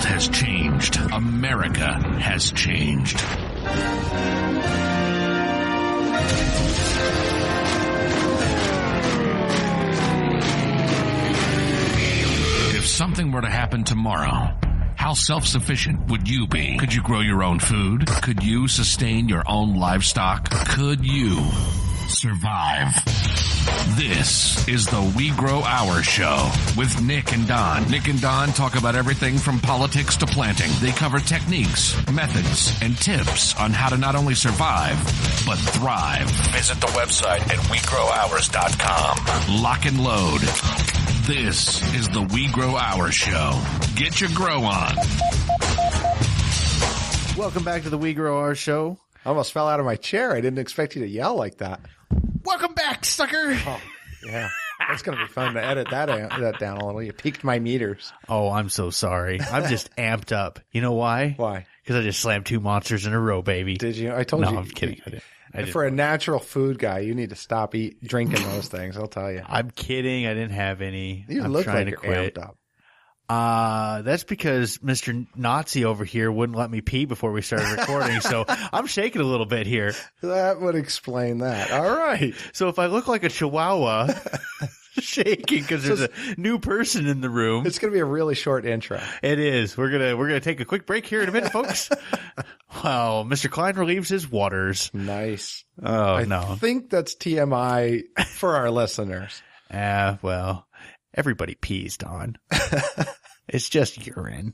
world has changed. America has changed. If something were to happen tomorrow, how self-sufficient would you be? Could you grow your own food? Could you sustain your own livestock? Could you survive? This is the We Grow Our Show with Nick and Don. Nick and Don talk about everything from politics to planting. They cover techniques, methods, and tips on how to not only survive, but thrive. Visit the website at WeGrowOurs.com. Lock and load. This is the We Grow Our Show. Get your grow on. Welcome back to the We Grow Our Show. I almost fell out of my chair. I didn't expect you to yell like that. Welcome back, sucker. Oh, yeah. That's going to be fun to edit that down a little. You peaked my meters. Oh, I'm so sorry. I'm just amped up. You know why? Why? Because I just slammed 2 monsters in a row, baby. Did you? I told you. No, I'm kidding. I didn't. For a natural food guy, you need to stop drinking those things. I'll tell you. I'm kidding. I didn't have any. You I'm look trying like to you're quit. amped up. That's because Mr. Nazi over here wouldn't let me pee before we started recording, so I'm shaking a little bit here. That would explain that. All right. So if I look like a chihuahua shaking because there's a new person in the room. It's going to be a really short intro. It is. We're gonna take a quick break here in a minute, folks. Well, Mr. Klein relieves his waters. Nice. Oh, no. I think that's TMI for our listeners. Well, everybody pees, Don. It's just urine.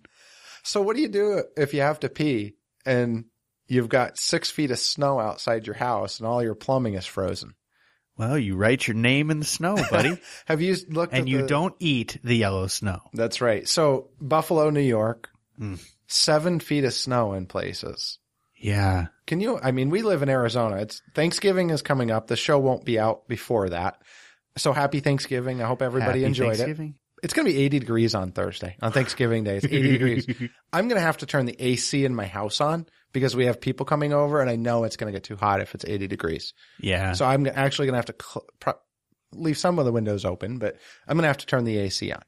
So what do you do if you have to pee and you've got 6 feet of snow outside your house and all your plumbing is frozen? Well, you write your name in the snow, buddy. Have you looked at and you don't eat the yellow snow. That's right. So Buffalo, New York, 7 feet of snow in places. Yeah. Can you, I mean, we live in Arizona. It's Thanksgiving is coming up. The show won't be out before that. So happy Thanksgiving. I hope everybody enjoyed it. It's going to be 80 degrees on Thursday. On Thanksgiving Day, it's 80 degrees. I'm going to have to turn the AC in my house on because we have people coming over, and I know it's going to get too hot if it's 80 degrees. Yeah. So I'm actually going to have to leave some of the windows open, but I'm going to have to turn the AC on.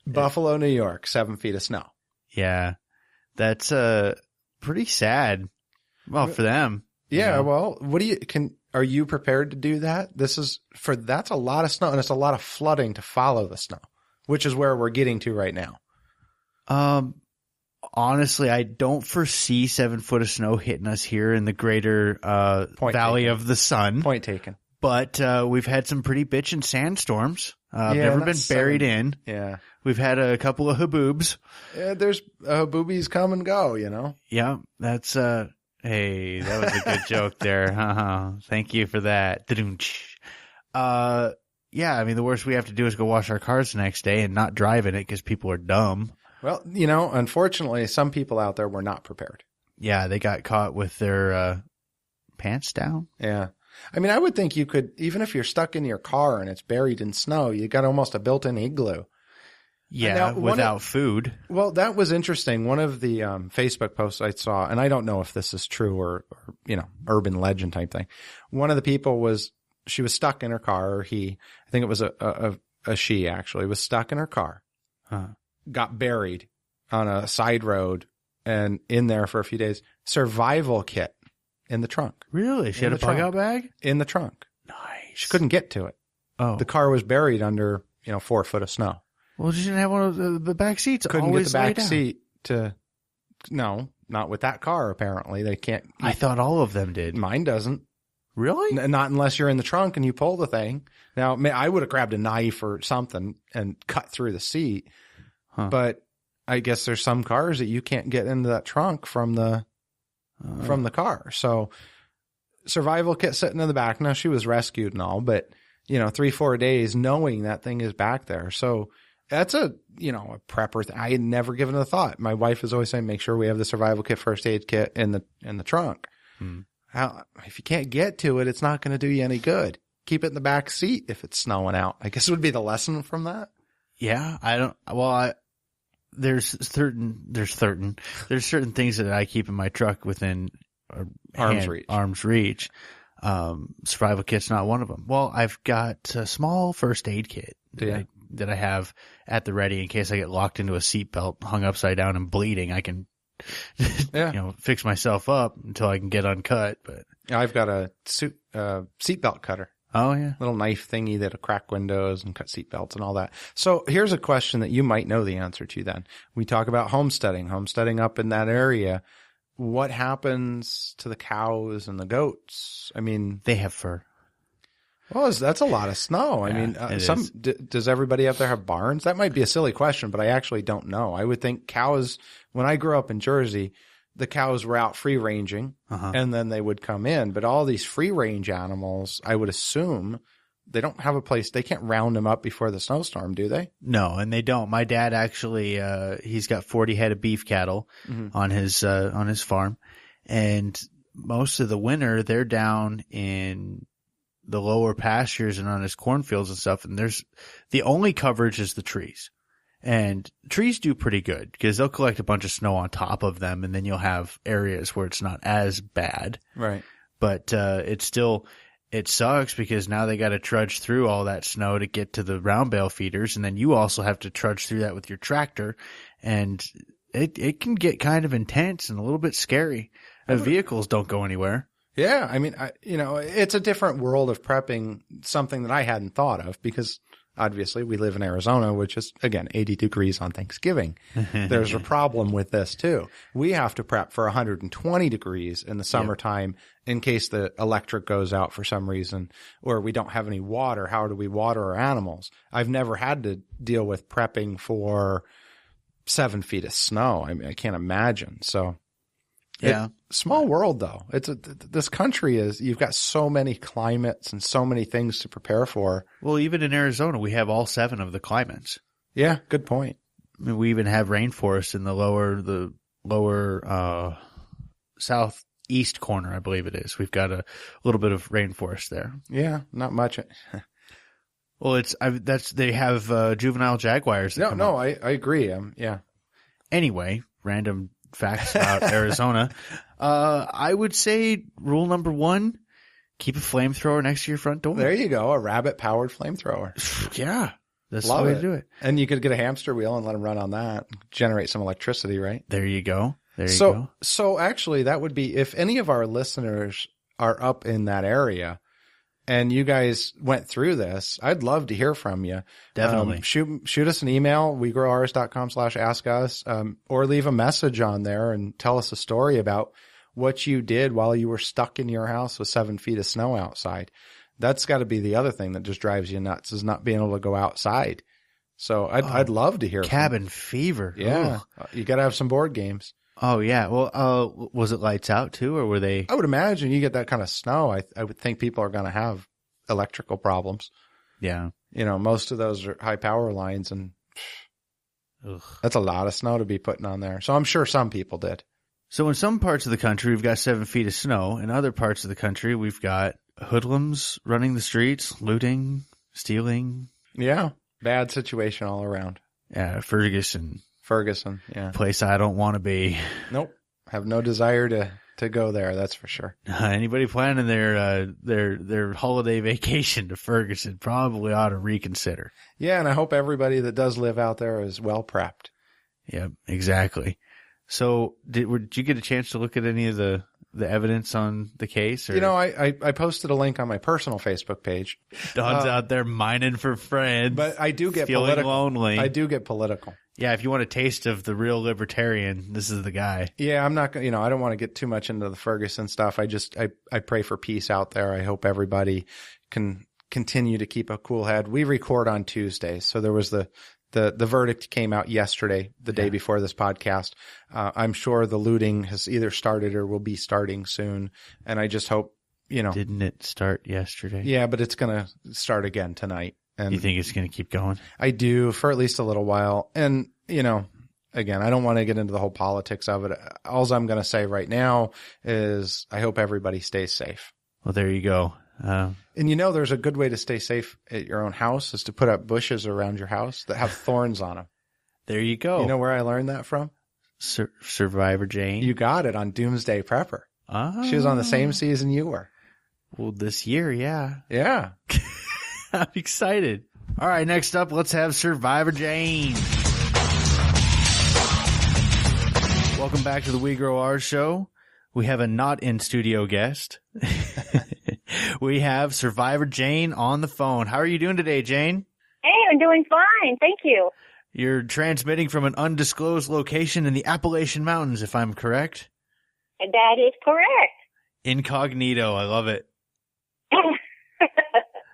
Yeah. Buffalo, New York, 7 feet of snow. Yeah. That's pretty sad. Well, for them. Yeah. You know? Well, are you prepared to do that? That's a lot of snow, and it's a lot of flooding to follow the snow, which is where we're getting to right now. Honestly, I don't foresee 7 foot of snow hitting us here in the greater Valley of the Sun. Point taken. But we've had some pretty bitchin' sandstorms. Never been buried in. Yeah. We've had a couple of haboobs. Yeah, there's haboobies come and go, you know? Yeah, that's hey, that was a good joke there. Thank you for that. Yeah, I mean, the worst we have to do is go wash our cars the next day and not drive in it because people are dumb. Well, you know, unfortunately, some people out there were not prepared. Yeah, they got caught with their pants down. Yeah. I mean, I would think you could, even if you're stuck in your car and it's buried in snow, you got almost a built-in igloo. Yeah, without food. Well, that was interesting. One of the Facebook posts I saw, and I don't know if this is true or you know, urban legend type thing. One of the people she was stuck in her car, or I think it was a she actually, was stuck in her car, got buried on a side road and in there for a few days. Survival kit in the trunk. Really? She had a bug out bag? In the trunk. Nice. She couldn't get to it. Oh. The car was buried under, 4 foot of snow. Well, she didn't have one of the back seats. Couldn't get the back seat no, not with that car, apparently. They can't. I thought all of them did. Mine doesn't. Really? Not unless you're in the trunk and you pull the thing. Now, I would have grabbed a knife or something and cut through the seat. But I guess there's some cars that you can't get into that trunk from the car. So survival kit sitting in the back. Now, she was rescued and all, but 3-4 days knowing that thing is back there. So that's a prepper thing. I had never given it a thought. My wife is always saying, make sure we have the survival kit, first aid kit in the trunk. If you can't get to it, it's not going to do you any good. Keep it in the back seat if it's snowing out. I guess it would be the lesson from that. Yeah, there's certain things that I keep in my truck within arm's reach. Survival kit's not one of them. Well, I've got a small first aid kit that I that I have at the ready in case I get locked into a seatbelt, hung upside down and bleeding. I can, fix myself up until I can get uncut. But I've got a seatbelt cutter. Oh yeah, little knife thingy that'll crack windows and cut seatbelts and all that. So here's a question that you might know the answer to. Then we talk about homesteading up in that area. What happens to the cows and the goats? I mean, they have fur. Well, that's a lot of snow. I mean, does everybody up there have barns? That might be a silly question, but I actually don't know. I would think cows, when I grew up in Jersey, the cows were out free ranging and then they would come in. But all these free range animals, I would assume they don't have a place. They can't round them up before the snowstorm, do they? No, and they don't. My dad actually, he's got 40 head of beef cattle on his farm. And most of the winter, they're down in the lower pastures and on his cornfields and stuff. And the only coverage is the trees. And trees do pretty good because they'll collect a bunch of snow on top of them. And then you'll have areas where it's not as bad. Right. But, it sucks because now they got to trudge through all that snow to get to the round bale feeders. And then you also have to trudge through that with your tractor. And it can get kind of intense and a little bit scary. The vehicles don't go anywhere. Yeah. I mean, it's a different world of prepping, something that I hadn't thought of because obviously we live in Arizona, which is, again, 80 degrees on Thanksgiving. There's a problem with this too. We have to prep for 120 degrees in the summertime in case the electric goes out for some reason or we don't have any water. How do we water our animals? I've never had to deal with prepping for 7 feet of snow. I mean, I can't imagine. So yeah. Small world though. This country you've got so many climates and so many things to prepare for. Well, even in Arizona, we have all 7 of the climates. Yeah, good point. I mean, we even have rainforest in the lower southeast corner, I believe it is. We've got a little bit of rainforest there. Yeah, not much. Well, they have juvenile jaguars. No, I agree. Yeah. Anyway, random facts about Arizona. I would say rule number 1, keep a flamethrower next to your front door. There you go. A rabbit powered flamethrower. Yeah. That's Love the way it. to do it. And you could get a hamster wheel and let them run on that. Generate some electricity, right? There you go. Go. So actually that would be, if any of our listeners are up in that area and you guys went through this, I'd love to hear from you. Definitely. Shoot us an email, wegrowrs.com/askus, or leave a message on there and tell us a story about what you did while you were stuck in your house with 7 feet of snow outside. That's got to be the other thing that just drives you nuts, is not being able to go outside. So I'd love to hear cabin fever. Yeah. Ugh. You got to have some board games. Oh yeah. Well, was it lights out too, or were they? I would imagine you get that kind of snow. I would think people are going to have electrical problems. Yeah. Most of those are high power lines, and that's a lot of snow to be putting on there. So I'm sure some people did. So in some parts of the country, we've got 7 feet of snow. In other parts of the country, we've got hoodlums running the streets, looting, stealing. Yeah. Bad situation all around. Yeah. Ferguson. Yeah. Place I don't want to be. Nope. Have no desire to go there. That's for sure. Anybody planning their holiday vacation to Ferguson probably ought to reconsider. Yeah. And I hope everybody that does live out there is well prepped. Yeah, exactly. So did you get a chance to look at any of the evidence on the case? Or? I posted a link on my personal Facebook page. Don's out there mining for friends. But I do get feeling political. lonely. I do get political. Yeah, if you want a taste of the real libertarian, this is the guy. Yeah, I'm not, I don't want to get too much into the Ferguson stuff. I pray for peace out there. I hope everybody can continue to keep a cool head. We record on Tuesdays. So there was the verdict came out yesterday, the day before this podcast. I'm sure the looting has either started or will be starting soon. And I just hope, Didn't it start yesterday? Yeah, but it's going to start again tonight. And you think it's going to keep going? I do, for at least a little while. And, again, I don't want to get into the whole politics of it. All I'm going to say right now is I hope everybody stays safe. Well, there you go. And there's a good way to stay safe at your own house is to put up bushes around your house that have thorns on them. There you go. You know where I learned that from? Survivor Jane. You got it on Doomsday Prepper. Oh. She was on the same season you were. Well, this year, yeah. Yeah. I'm excited. All right, next up, let's have Survivor Jane. Welcome back to the We Grow Ours show. We have a not in studio guest. We have Survivor Jane on the phone. How are you doing today, Jane? Hey, I'm doing fine. Thank you. You're transmitting from an undisclosed location in the Appalachian Mountains, if I'm correct. That is correct. Incognito. I love it.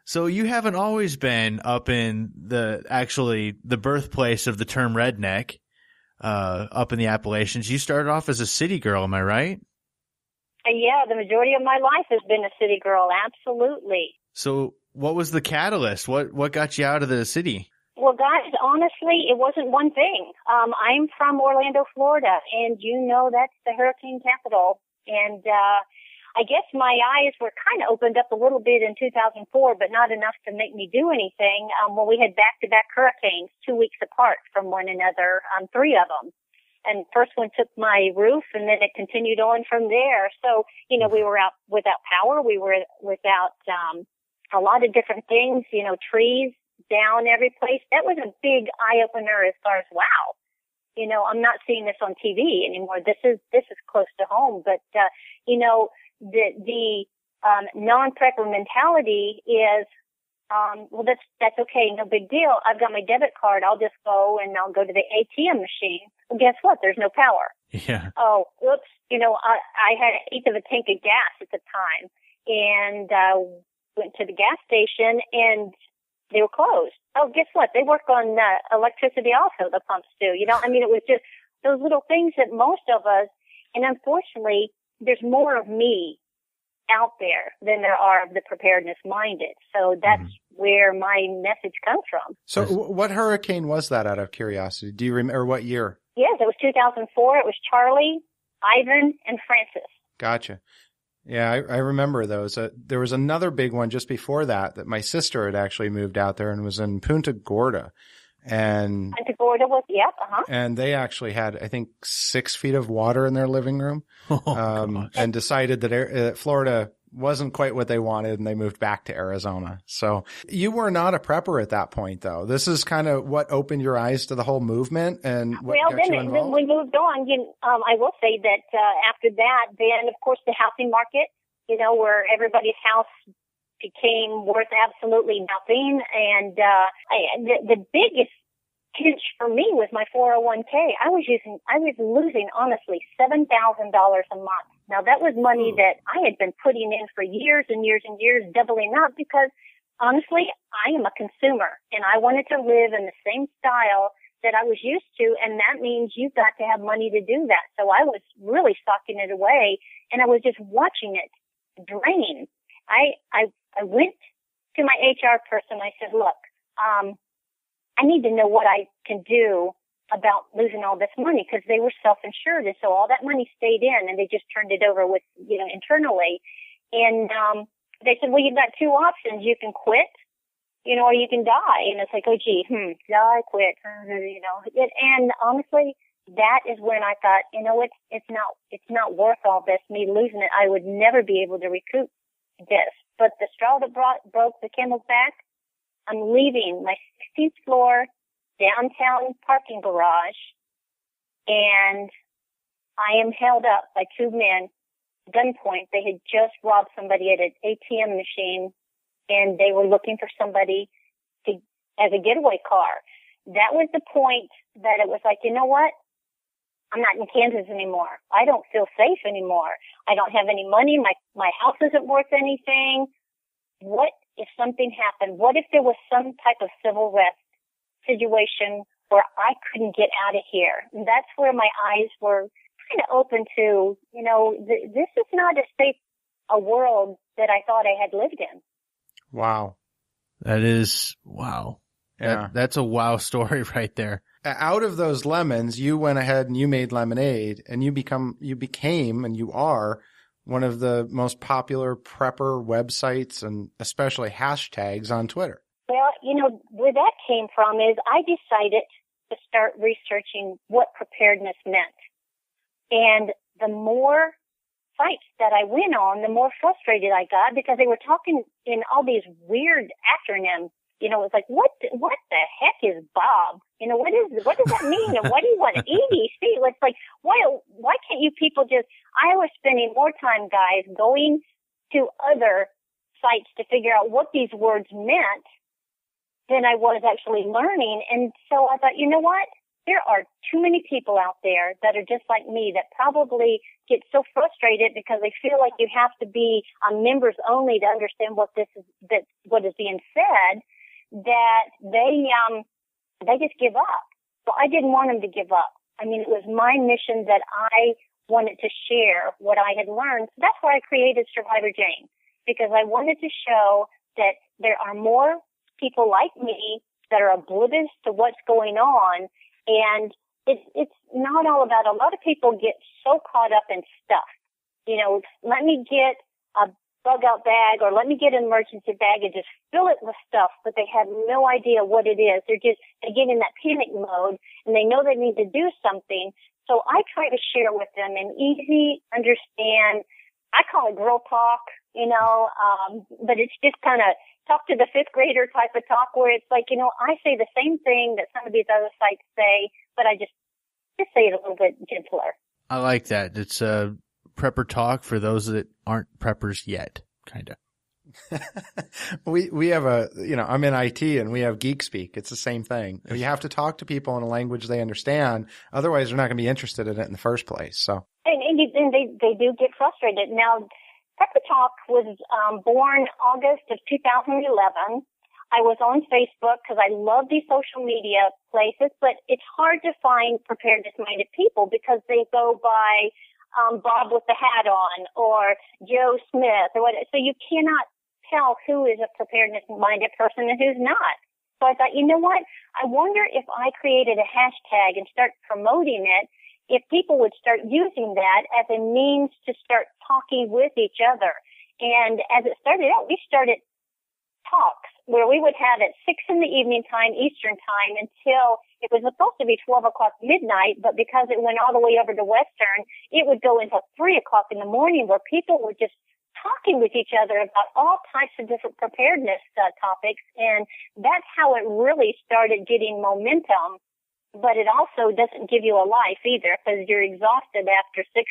So you haven't always been up in the birthplace of the term redneck, up in the Appalachians. You started off as a city girl, am I right? Yeah, the majority of my life has been a city girl. Absolutely. So what was the catalyst? What got you out of the city? Well, guys, honestly, it wasn't one thing. I'm from Orlando, Florida, and you know that's the hurricane capital. And I guess my eyes were kind of opened up a little bit in 2004, but not enough to make me do anything. When we had back-to-back hurricanes 2 weeks apart from one another, 3 of them. And first one took my roof, and then it continued on from there. So, you know, we were out without power. We were without a lot of different things, you know, trees down every place. That was a big eye-opener as far as, wow, you know, I'm not seeing this on TV anymore. This is close to home. But, you know, the non-prepper mentality is, well, that's okay. No big deal. I've got my debit card. I'll just go and I'll go to the ATM machine. Well, guess what? There's no power. Yeah. Oh, whoops. You know, I had an eighth of a tank of gas at the time, and went to the gas station and they were closed. Oh, guess what? They work on electricity also, the pumps do. You know, I mean, it was just those little things that most of us, and unfortunately, there's more of me out there than there are of the preparedness minded. So that's where my message comes from. So what hurricane was that, out of curiosity? Do you remember, or what year? Yes, it was 2004. It was Charlie, Ivan, and Francis. Gotcha. Yeah, I remember those. There was another big one just before that my sister had actually moved out there and was in Punta Gorda. And Punta Gorda was, yep, And they actually had, I think, 6 feet of water in their living room, and decided that Florida wasn't quite what they wanted, and they moved back to Arizona. So you were not a prepper at that point, though. This is kind of what opened your eyes to the whole movement and what got you involved? Then we moved on. I will say that after that, then, of course, the housing market, you know, where everybody's house became worth absolutely nothing. And the biggest pinch for me was my 401k. I was losing, honestly, $7,000 a month. Now, that was money that I had been putting in for years and years and years, doubling up, because honestly, I am a consumer and I wanted to live in the same style that I was used to. And that means you've got to have money to do that. So I was really stocking it away, and I was just watching it drain. I went to my HR person. I said, look, I need to know what I can do about losing all this money, because they were self-insured. And so all that money stayed in, and they just turned it over with, you know, internally. And, they said, well, you've got 2 options. You can quit, you know, or you can die. And it's like, oh, gee, die, quit, you know. And honestly, that is when I thought, you know, it's not worth all this, me losing it. I would never be able to recoup this. But the straw that broke the camel's back, I'm leaving my 16th floor downtown parking garage, and I am held up by 2 men, gunpoint. They had just robbed somebody at an ATM machine, and they were looking for somebody as a getaway car. That was the point that it was like, you know what? I'm not in Kansas anymore. I don't feel safe anymore. I don't have any money. My house isn't worth anything. What if something happened? What if there was some type of civil risk situation where I couldn't get out of here? And that's where my eyes were kind of open to, you know, this is not a world that I thought I had lived in. Wow. That is, wow. Yeah. That's a wow story right there. Out of those lemons, you went ahead and you made lemonade, and you became, and you are one of the most popular prepper websites and especially hashtags on Twitter. Well, you know, where that came from is I decided to start researching what preparedness meant. And the more sites that I went on, the more frustrated I got, because they were talking in all these weird acronyms. You know, it's like, what the heck is Bob? You know, what does that mean? And what do you want? EDC? It's like, why can't you people I was spending more time, guys, going to other sites to figure out what these words meant than I was actually learning. And so I thought, you know what? There are too many people out there that are just like me that probably get so frustrated because they feel like you have to be members only to understand what is being said, that they just give up. So I didn't want them to give up. I mean, it was my mission that I wanted to share what I had learned. So that's why I created Survivor Jane, because I wanted to show that there are more people like me that are oblivious to what's going on. And it's not all about, a lot of people get so caught up in stuff. You know, let me get a bug out bag or let me get an emergency bag and just fill it with stuff, but they have no idea what it is. They get in that panic mode and they know they need to do something. So I try to share with them an easy, understand, I call it girl talk, you know, but it's just kind of talk to the fifth grader type of talk where it's like, you know, I say the same thing that some of these other sites say, but I just say it a little bit gentler. I like that. It's prepper talk for those that aren't preppers yet, kind of. we have I'm in IT and we have geek speak. It's the same thing. You have to talk to people in a language they understand. Otherwise, they're not going to be interested in it in the first place. So, and they do get frustrated. Now, Prepper Talk was born August of 2011. I was on Facebook because I love these social media places, but it's hard to find preparedness-minded people because they go by Bob with the hat on or Joe Smith or whatever. So you cannot tell who is a preparedness-minded person and who's not. So I thought, you know what? I wonder if I created a hashtag and start promoting it, if people would start using that as a means to start talking with each other. And as it started out, we started talks where we would have at 6 in the evening time, Eastern time, until it was supposed to be 12 o'clock midnight, but because it went all the way over to Western, it would go until 3 o'clock in the morning where people were just talking with each other about all types of different preparedness topics. And that's how it really started getting momentum. But it also doesn't give you a life either because you're exhausted after 6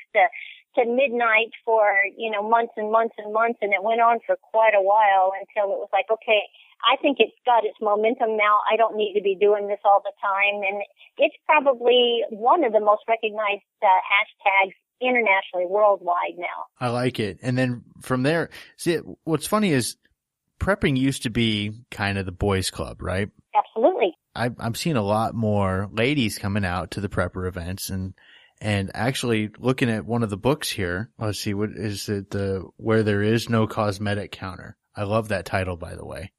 to midnight for, you know, months and months and months. And it went on for quite a while until it was like, okay, I think it's got its momentum now. I don't need to be doing this all the time. And it's probably one of the most recognized hashtags internationally, worldwide now. I like it. And then from there, see, what's funny is prepping used to be kind of the boys' club, right? Absolutely. I'm seeing a lot more ladies coming out to the prepper events and actually looking at one of the books here. Let's see, what is it? Where There Is No Cosmetic Counter. I love that title, by the way.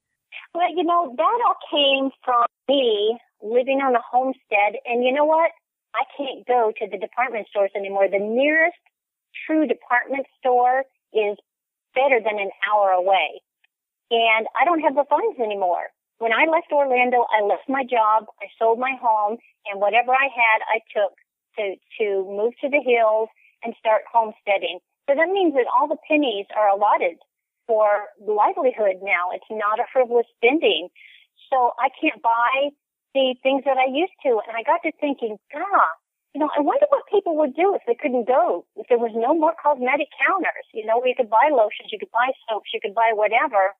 Well, you know, that all came from me living on a homestead. And you know what? I can't go to the department stores anymore. The nearest true department store is better than an hour away. And I don't have the funds anymore. When I left Orlando, I left my job, I sold my home, and whatever I had, I took to move to the hills and start homesteading. So that means that all the pennies are allotted for livelihood now. It's not a frivolous spending. So I can't buy the things that I used to. And I got to thinking, God, you know, I wonder what people would do if they couldn't go, if there was no more cosmetic counters. You know, where you could buy lotions, you could buy soaps, you could buy whatever.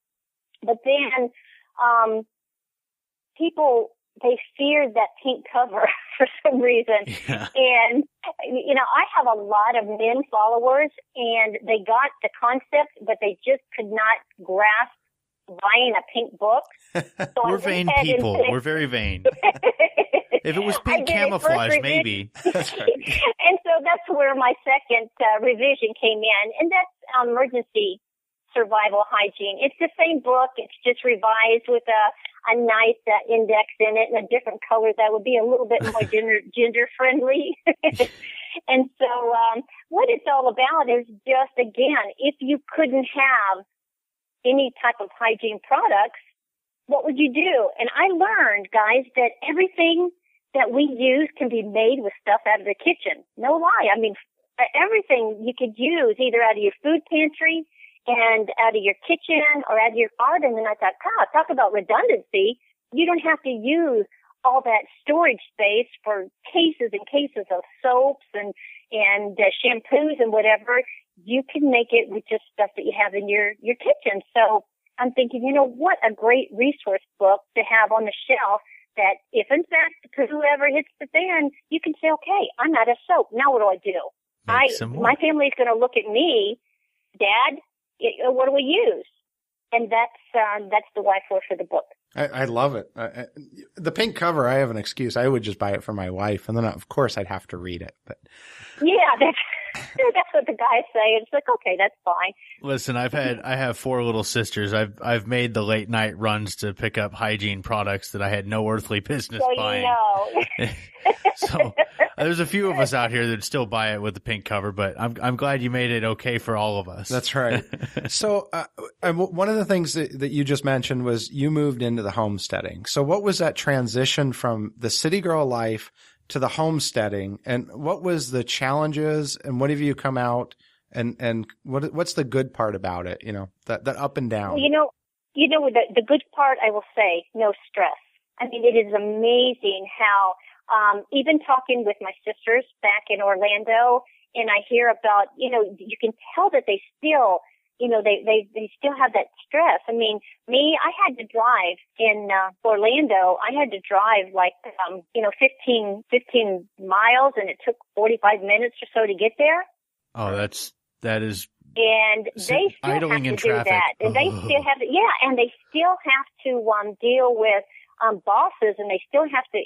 But then people, they feared that pink cover for some reason. Yeah. And, you know, I have a lot of men followers and they got the concept, but they just could not grasp buying a pink book. So We're vain people. We're very vain. If it was pink camouflage, maybe. That's right. And so that's where my second revision came in. And that's emergency survival hygiene. It's the same book. It's just revised with a nice index in it and a different color that would be a little bit more gender friendly. And so what it's all about is just, again, if you couldn't have any type of hygiene products, what would you do? And I learned, guys, that everything that we use can be made with stuff out of the kitchen. No lie. I mean, everything you could use either out of your food pantry. and out of your kitchen or out of your garden. And I thought, God, talk about redundancy. You don't have to use all that storage space for cases and cases of soaps and shampoos and whatever. You can make it with just stuff that you have in your kitchen. So I'm thinking, what a great resource book to have on the shelf that if in fact whoever hits the fan, you can say, okay, I'm out of soap. Now what do I do? My family's going to look at me, Dad, what do we use? And that's the why for the book. I love it. The pink cover, I have an excuse. I would just buy it for my wife, and then of course I'd have to read it. But yeah, that's what the guys say. It's like, okay, that's fine. Listen, I have 4 little sisters. I've made the late night runs to pick up hygiene products that I had no earthly business buying. So there's a few of us out here that still buy it with the pink cover, but I'm glad you made it okay for all of us. That's right. So one of the things that you just mentioned was you moved into the homesteading. So what was that transition from the city girl life to the homesteading, and what was the challenges, and what have you come out, and what's the good part about it? That up and down. Well, the good part, I will say, no stress. I mean, it is amazing how, even talking with my sisters back in Orlando, and I hear about, you can tell that they still, they still have that stress. I mean, me, I had to drive in Orlando. I had to drive 15 miles, and it took 45 minutes or so to get there. Oh, that is. And they still idling have in to do traffic. that. And they still have to, and they still have to deal with bosses, and they still have to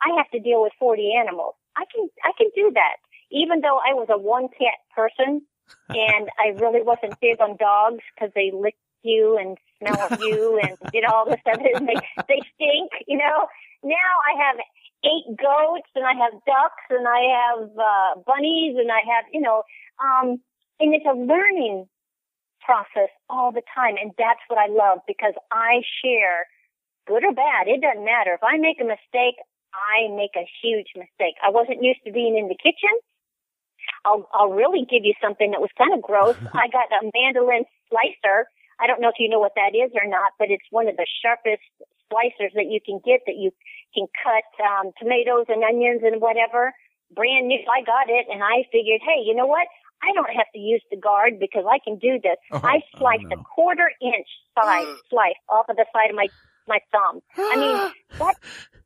I have to deal with 40 animals. I can do that. Even though I was a one pet person, and I really wasn't big on dogs because they lick you and smell of you and all this stuff, and they stink. Now I have 8 goats, and I have ducks, and I have bunnies, and I have and it's a learning process all the time, and that's what I love, because I share, good or bad, it doesn't matter. If I make a mistake, I make a huge mistake. I wasn't used to being in the kitchen. I'll really give you something that was kind of gross. I got a mandolin slicer. I don't know if you know what that is or not, but it's one of the sharpest slicers that you can get, that you can cut tomatoes and onions and whatever. Brand new. I got it, and I figured, hey, you know what? I don't have to use the guard because I can do this. I sliced a 1/4-inch slice off of the side of my thumb. I mean,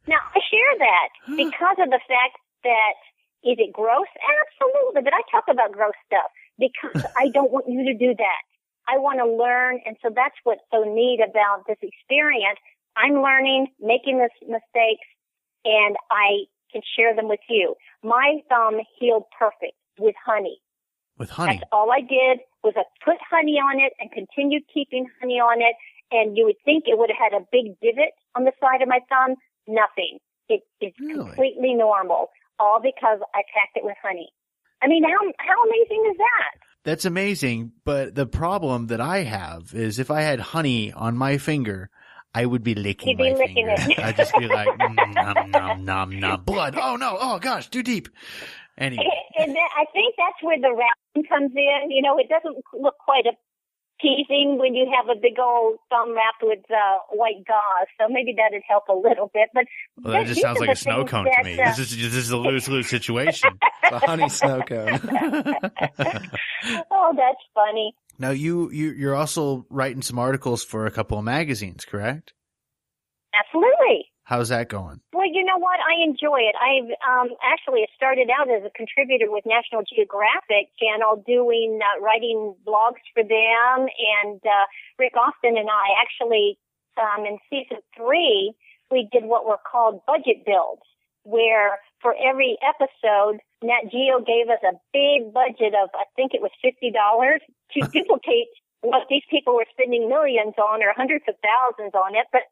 now I share that because of the fact that, is it gross? Absolutely. But I talk about gross stuff because I don't want you to do that. I want to learn. And so that's what's so neat about this experience. I'm learning, making mistakes, and I can share them with you. My thumb healed perfect with honey. With honey? That's all I did was I put honey on it and continued keeping honey on it. And you would think it would have had a big divot on the side of my thumb. Nothing. It's really completely normal, all because I packed it with honey. I mean, how amazing is that? That's amazing, but the problem that I have is if I had honey on my finger, I would be licking my finger. I'd just be like, nom, nom, nom, nom, blood. Oh, no. Oh, gosh, too deep. Anyway. And then I think that's where the wrapping comes in. It doesn't look quite appeasing when you have a big old thumb wrapped with white gauze. So maybe that'd help a little bit. But that just sounds like a snow cone to me. This is a lose-lose situation. It's a honey snow cone. Oh, that's funny. Now, you're also writing some articles for a couple of magazines, correct? Absolutely. How's that going? Well, you know what? I enjoy it. I've actually started out as a contributor with National Geographic Channel, writing blogs for them. And Rick Austin and I actually, in season 3, we did what were called budget builds, where for every episode, Nat Geo gave us a big budget of, I think it was $50 to duplicate what these people were spending millions on or hundreds of thousands on it. But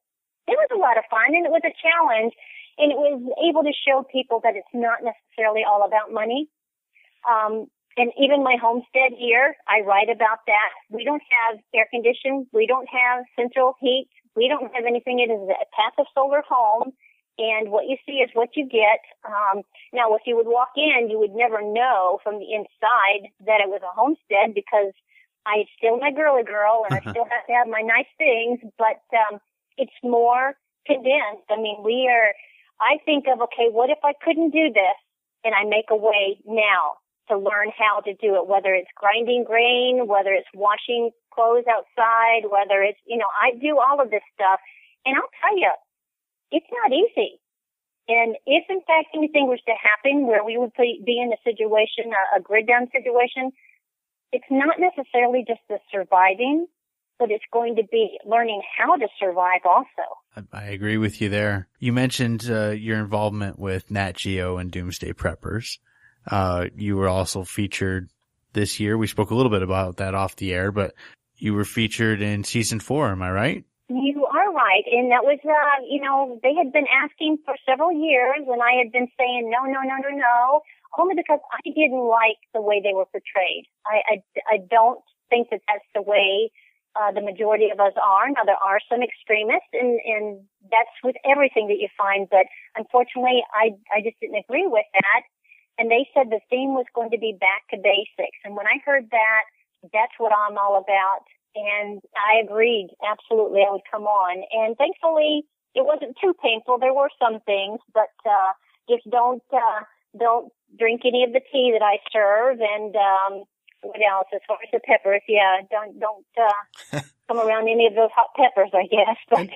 it was a lot of fun, and it was a challenge, and it was able to show people that it's not necessarily all about money. And even my homestead here, I write about that. We don't have air conditioning. We don't have central heat. We don't have anything. It is a passive solar home, and what you see is what you get. Now, if you would walk in, you would never know from the inside that it was a homestead because I still my girly girl, and I still have to have my nice things, but it's more condensed. I mean, I think of, okay, what if I couldn't do this, and I make a way now to learn how to do it, whether it's grinding grain, whether it's washing clothes outside, whether it's, I do all of this stuff. And I'll tell you, it's not easy. And if, in fact, anything was to happen where we would be in a situation, a grid down situation, it's not necessarily just the surviving, but it's going to be learning how to survive also. I agree with you there. You mentioned your involvement with Nat Geo and Doomsday Preppers. You were also featured this year. We spoke a little bit about that off the air, but you were featured in season 4. Am I right? You are right. And that was, they had been asking for several years, and I had been saying no, only because I didn't like the way they were portrayed. I don't think that that's the way the majority of us are. Now, there are some extremists, and that's with everything that you find, but unfortunately, I just didn't agree with that. And they said the theme was going to be back to basics. And when I heard that, that's what I'm all about. And I agreed. Absolutely. I would come on. And thankfully, it wasn't too painful. There were some things, but just don't drink any of the tea that I serve. And what else? As far as the peppers, yeah, don't come around any of those hot peppers, I guess. But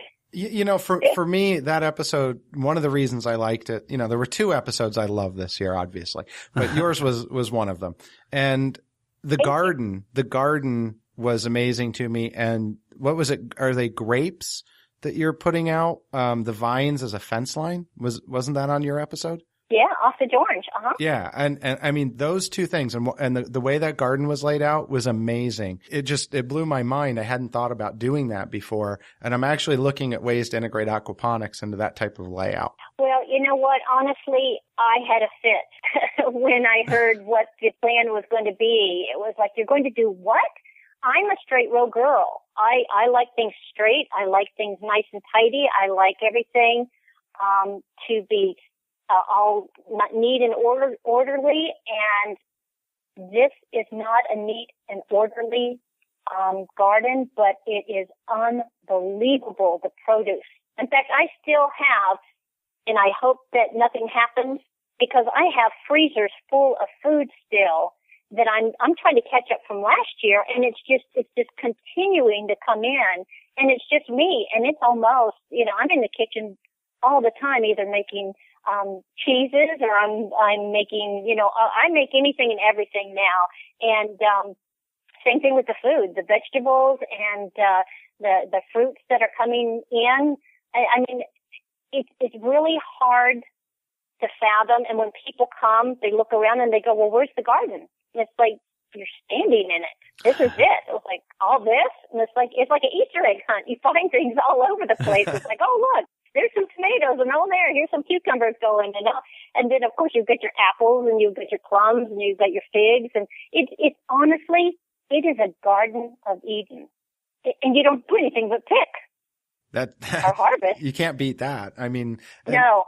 for me, that episode, one of the reasons I liked it, there were 2 episodes I love this year, obviously, but yours was one of them. And the garden was amazing to me. And what was it? Are they grapes that you're putting out? The vines as a fence line? Wasn't that on your episode? Yeah, off the orange. Uh-huh. Yeah. And I mean, those 2 things and the way that garden was laid out was amazing. It blew my mind. I hadn't thought about doing that before. And I'm actually looking at ways to integrate aquaponics into that type of layout. Well, you know what? Honestly, I had a fit when I heard what the plan was going to be. It was like, you're going to do what? I'm a straight row girl. I like things straight. I like things nice and tidy. I like everything to be all neat and orderly. And this is not a neat and orderly garden, but it is unbelievable, the produce. In fact, I still have, and I hope that nothing happens, because I have freezers full of food still that I'm trying to catch up from last year, and it's just continuing to come in, and it's just me, and it's almost, I'm in the kitchen all the time, either making cheeses, or I'm making, I make anything and everything now. And same thing with the food, the vegetables and the fruits that are coming in. I mean, it's really hard to fathom. And when people come, they look around and they go, well, where's the garden? And it's like, you're standing in it. This is it. It was like, all this? And it's like an Easter egg hunt. You find things all over the place. It's like, oh, look, there's some tomatoes, and here's some cucumbers going. And then, of course, you've got your apples, and you've got your plums, and you've got your figs. And it's honestly, it is a Garden of Eden. And you don't do anything but pick. Or harvest. You can't beat that. I mean, no.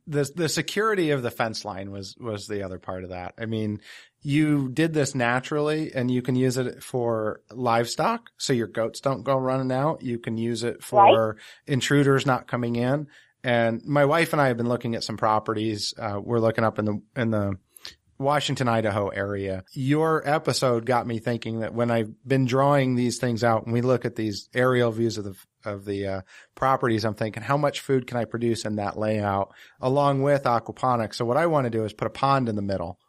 The security of the fence line was the other part of that. I mean, you did this naturally, and you can use it for livestock, so your goats don't go running out. You can use it for intruders not coming in. And my wife and I have been looking at some properties. We're looking up in the Washington, Idaho area. Your episode got me thinking that when I've been drawing these things out, and we look at these aerial views of the properties, I'm thinking, how much food can I produce in that layout along with aquaponics? So what I want to do is put a pond in the middle.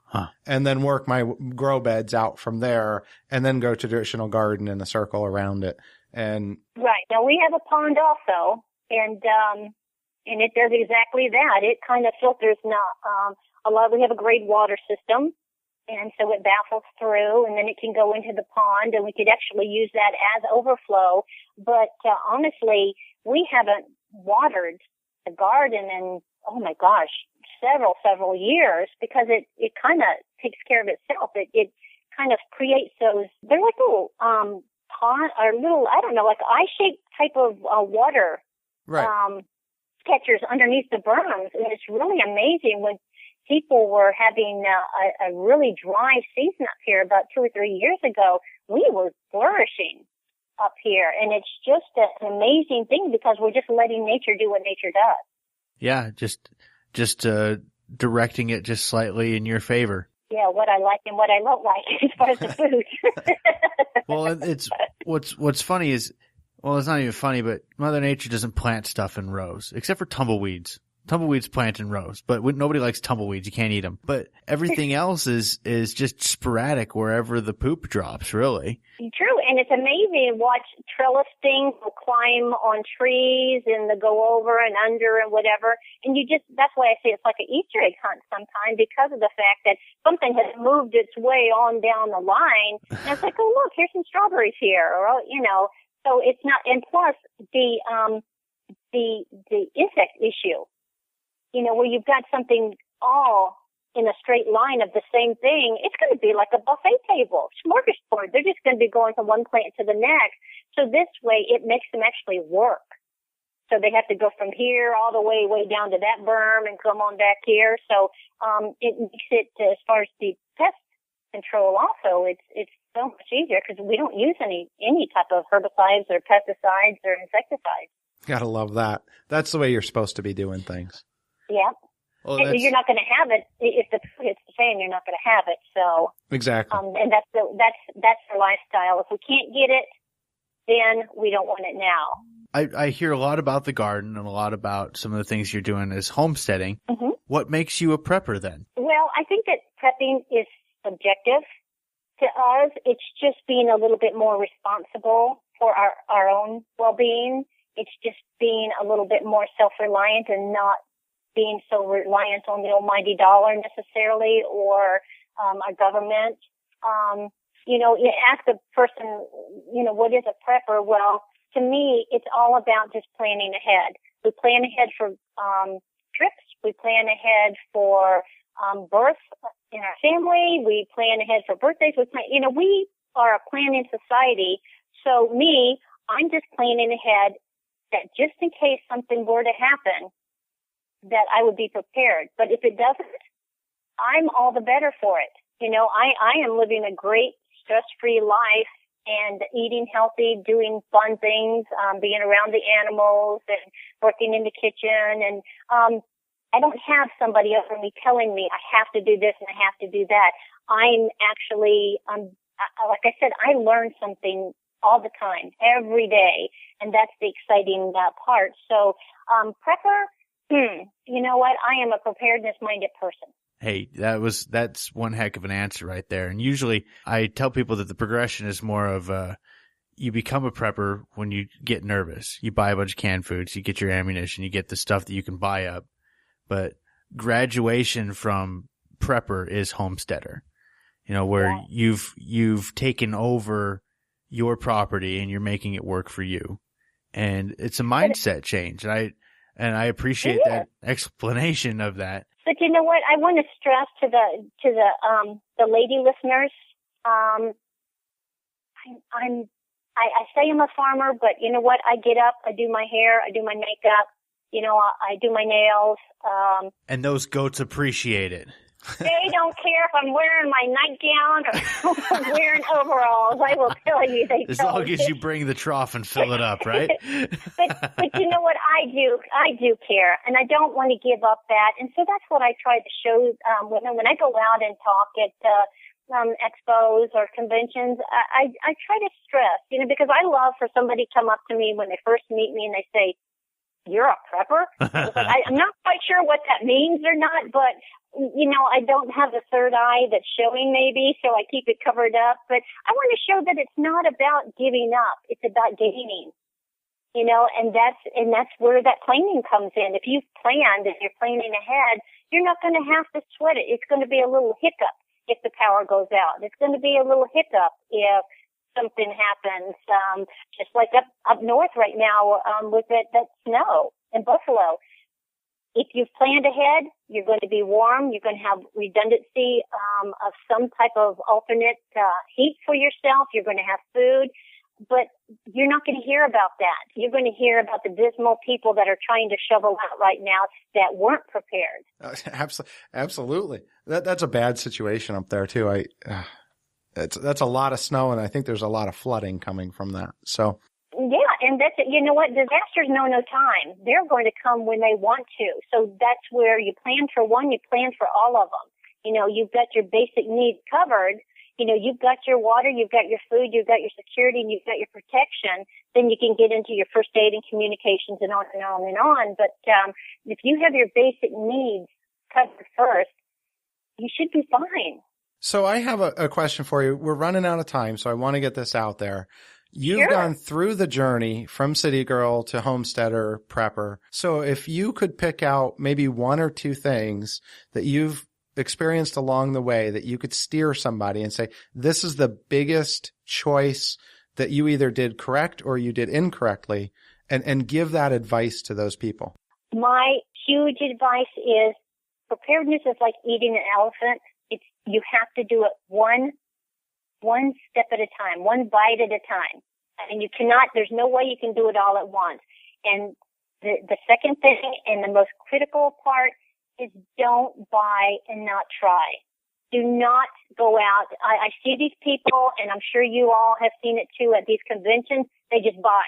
And then work my grow beds out from there, and then go traditional garden in a circle around it. And right now we have a pond also, and it does exactly that. It kind of filters we have a grade water system, and so it baffles through, and then it can go into the pond, and we could actually use that as overflow. But honestly, we haven't watered the garden in, oh my gosh, several years, because it kind of takes care of itself. It kind of creates those, they're like little pond or little, I don't know, like eye-shaped type of water catchers underneath the berms. And it's really amazing when people were having a really dry season up here about 2 or 3 years ago, we were flourishing up here. And it's just an amazing thing because we're just letting nature do what nature does. Yeah, just directing it just slightly in your favor. Yeah, what I like and what I don't like as far as the food. Well, it's what's funny is, well, it's not even funny, but Mother Nature doesn't plant stuff in rows, except for tumbleweeds. Tumbleweeds plant in rows, but nobody likes tumbleweeds. You can't eat them. But everything else is just sporadic wherever the poop drops, really. True, and it's amazing to watch trellis things climb on trees and they go over and under and whatever. And that's why I say it's like an Easter egg hunt sometimes because of the fact that something has moved its way on down the line. And it's like, oh, look, here's some strawberries here, or, so it's not, and plus the insect issue. Where you've got something all in a straight line of the same thing, it's going to be like a buffet table, smorgasbord. They're just going to be going from one plant to the next. So this way, it makes them actually work. So they have to go from here all the way down to that berm and come on back here. So it makes it, as far as the pest control also, it's so much easier because we don't use any type of herbicides or pesticides or insecticides. Gotta love that. That's the way you're supposed to be doing things. Yeah. Well, you're not going to have it if the food hits the fan. You're not going to have it. So exactly. And that's the lifestyle. If we can't get it, then we don't want it now. I hear a lot about the garden and a lot about some of the things you're doing as homesteading. Mm-hmm. What makes you a prepper then? Well, I think that prepping is subjective to us. It's just being a little bit more responsible for our own well-being. It's just being a little bit more self-reliant and not being so reliant on the almighty dollar necessarily or our government. You ask a person, what is a prepper? Well, to me, it's all about just planning ahead. We plan ahead for trips. We plan ahead for birth in our family. We plan ahead for birthdays. We are a planning society. So I'm just planning ahead that just in case something were to happen, that I would be prepared. But if it doesn't, I'm all the better for it. I am living a great stress-free life and eating healthy, doing fun things, being around the animals and working in the kitchen. And I don't have somebody over me telling me I have to do this and I have to do that. I'm actually, like I said, I learn something all the time, every day. And that's the exciting part. So prepper, you know what? I am a preparedness-minded person. Hey, that's one heck of an answer right there. And usually I tell people that the progression is more of you become a prepper when you get nervous. You buy a bunch of canned foods, you get your ammunition, you get the stuff that you can buy up. But graduation from prepper is homesteader. Where you've taken over your property and you're making it work for you. And it's a mindset change. And I appreciate that explanation of that. But you know what? I want to stress to the lady listeners. I say I'm a farmer, but you know what? I get up, I do my hair, I do my makeup. I do my nails. And those goats appreciate it. They don't care if I'm wearing my nightgown or wearing overalls. I will tell you, they as don't. long as you bring the trough and fill it up, right? but you know what? I do care, and I don't want to give up that. And so that's what I try to show when I go out and talk at expos or conventions. I try to stress, because I love for somebody to come up to me when they first meet me and they say, "You're a prepper?" I'm not quite sure what that means or not, but I don't have the third eye that's showing maybe, so I keep it covered up. But I want to show that it's not about giving up. It's about gaining, and that's where that planning comes in. If you've planned, if you're planning ahead, you're not going to have to sweat it. It's going to be a little hiccup if the power goes out. It's going to be a little hiccup if something happens, just like up north right now with that snow in Buffalo. If you've planned ahead, you're going to be warm. You're going to have redundancy of some type of alternate heat for yourself. You're going to have food. but you're not going to hear about that. You're going to hear about the dismal people that are trying to shovel out right now that weren't prepared. Absolutely. That's a bad situation up there too. That's a lot of snow, and I think there's a lot of flooding coming from that. So. Yeah, and that's it. You know what? Disasters know no time. They're going to come when they want to. So that's where you plan for one, you plan for all of them. You know, you've got your basic needs covered. You know, you've got your water, you've got your food, you've got your security, and you've got your protection. Then you can get into your first aid and communications and on and on and on. But if you have your basic needs covered first, you should be fine. So I have a question for you. We're running out of time, so I want to get this out there. You've Sure. gone through the journey from city girl to homesteader prepper. So if you could pick out maybe one or two things that you've experienced along the way that you could steer somebody and say, this is the biggest choice that you either did correct or you did incorrectly, and give that advice to those people. My huge advice is preparedness is like eating an elephant. You have to do it one step at a time, one bite at a time. And you cannot, there's no way you can do it all at once. And the second thing and the most critical part is don't buy and not try. Do not go out. I see these people, and I'm sure you all have seen it too at these conventions. They just buy.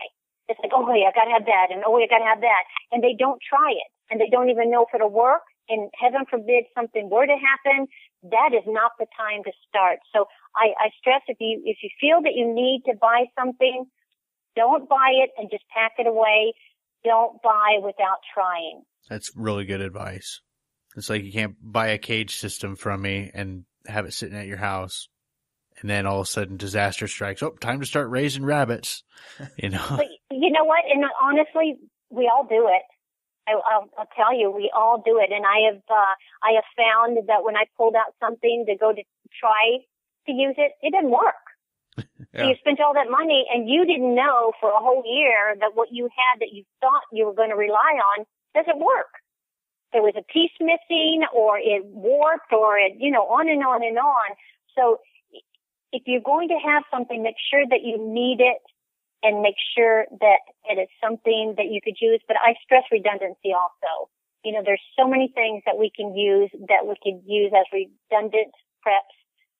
It's like, oh, yeah, I got to have that, and oh, I got to have that. And they don't try it, and they don't even know if it'll work. And heaven forbid something were to happen, that is not the time to start. So I stress if you feel that you need to buy something, don't buy it and just pack it away. Don't buy without trying. That's really good advice. It's like you can't buy a cage system from me and have it sitting at your house, and then all of a sudden disaster strikes. Oh, time to start raising rabbits. You know. But you know what? And honestly, we all do it. I'll tell you, we all do it. And I have found that when I pulled out something to go to try to use it, it didn't work. Yeah. So you spent all that money and you didn't know for a whole year that what you had that you thought you were going to rely on doesn't work. There was a piece missing, or it warped, or it, on and on and on. So if you're going to have something, make sure that you need it and make sure that it is something that you could use. But I stress redundancy also. There's so many things that we can use as redundant preps.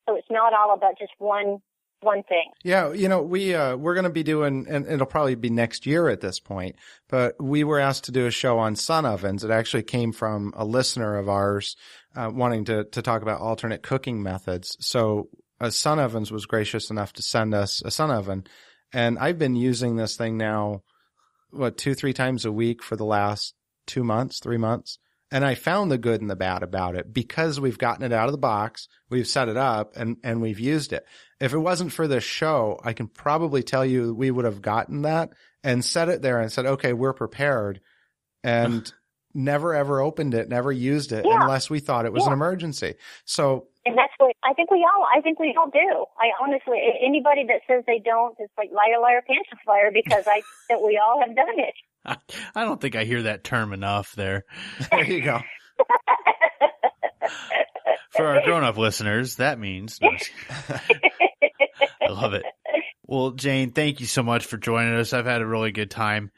So it's not all about just one thing. Yeah, we're going to be doing, and it'll probably be next year at this point, but we were asked to do a show on sun ovens. It actually came from a listener of ours wanting to talk about alternate cooking methods. So Sun Ovens was gracious enough to send us a sun oven, and I've been using this thing now, 2-3 times a week for the last 2 months, 3 months. And I found the good and the bad about it because we've gotten it out of the box, we've set it up, and we've used it. If it wasn't for this show, I can probably tell you we would have gotten that and set it there and said, okay, we're prepared, and never ever opened it, never used it unless we thought it was an emergency. So, and that's what I think we all do. I honestly, anybody that says they don't, it's like liar, liar, pants on fire, because that we all have done it. I don't think I hear that term enough there. There you go. For our grown-up listeners, that means. No, I love it. Well, Jane, thank you so much for joining us. I've had a really good time.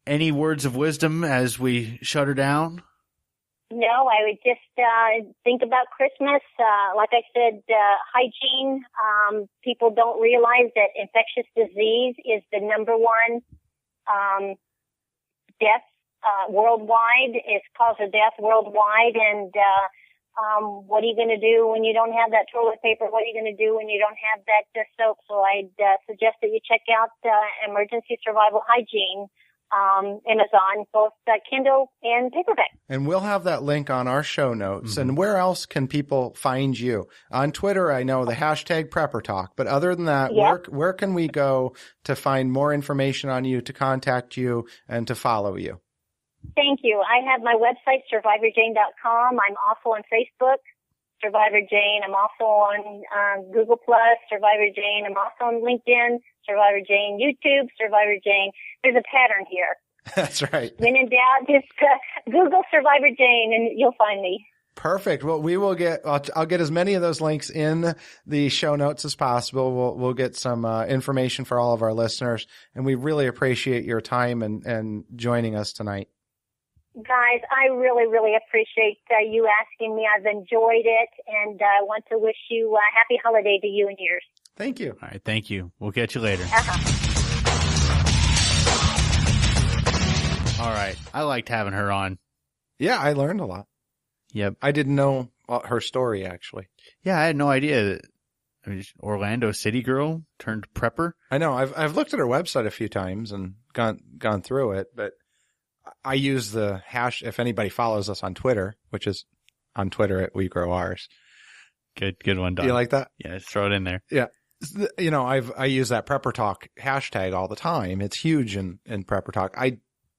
Any words of wisdom as we shut her down? No, I would just think about Christmas. Like I said, hygiene. People don't realize that infectious disease is the number one death worldwide. It's cause of death worldwide. And what are you going to do when you don't have that toilet paper? What are you going to do when you don't have that soap? So I'd suggest that you check out Emergency Survival Hygiene, Amazon, both Kindle and paperback. And we'll have that link on our show notes. Mm-hmm. And where else can people find you? On Twitter, I know the hashtag Prepper Talk, but other than that, where can we go to find more information on you, to contact you, and to follow you? Thank you. I have my website, survivorjane.com. I'm also on Facebook, Survivor Jane. I'm also on Google Plus, Survivor Jane. I'm also on LinkedIn, Survivor Jane, YouTube, Survivor Jane. There's a pattern here. That's right. When in doubt, just Google Survivor Jane and you'll find me. Perfect. Well, we will I'll get as many of those links in the show notes as possible. We'll get some information for all of our listeners, and we really appreciate your time and joining us tonight. Guys, I really, really appreciate you asking me. I've enjoyed it, and I want to wish you a happy holiday to you and yours. Thank you. All right. Thank you. We'll catch you later. All right. I liked having her on. Yeah, I learned a lot. Yep. I didn't know her story, actually. Yeah, I had no idea that Orlando City girl turned prepper. I know. I've looked at her website a few times and gone through it, but I use the hash. If anybody follows us on Twitter, which is on Twitter at We Grow Ours. Good one, Don. Do you like that? Yeah, just throw it in there. Yeah. You know, I use that Prepper Talk hashtag all the time. It's huge in Prepper Talk. I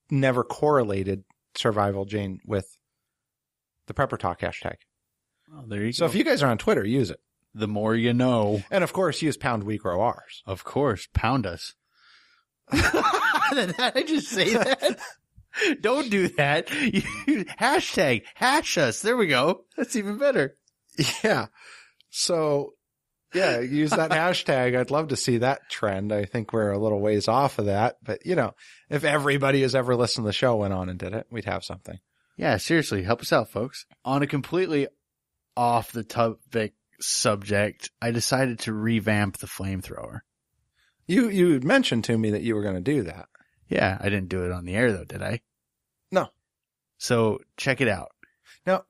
never correlated Survival Jane with the Prepper Talk hashtag. Oh, there you go. So if you guys are on Twitter, use it. The more you know. And of course, use pound We Grow Ours. Of course, pound us. Did I just say that? Don't do that. Hashtag hash us. There we go. That's even better. Yeah. So yeah, use that hashtag. I'd love to see that trend. I think we're a little ways off of that, but you know, if everybody who's ever listened to the show went on and did it, we'd have something. Yeah, seriously, help us out, folks. On a completely off the topic subject, I decided to revamp the flamethrower. You mentioned to me that you were going to do that. Yeah, I didn't do it on the air though, did I? No. So check it out. Now,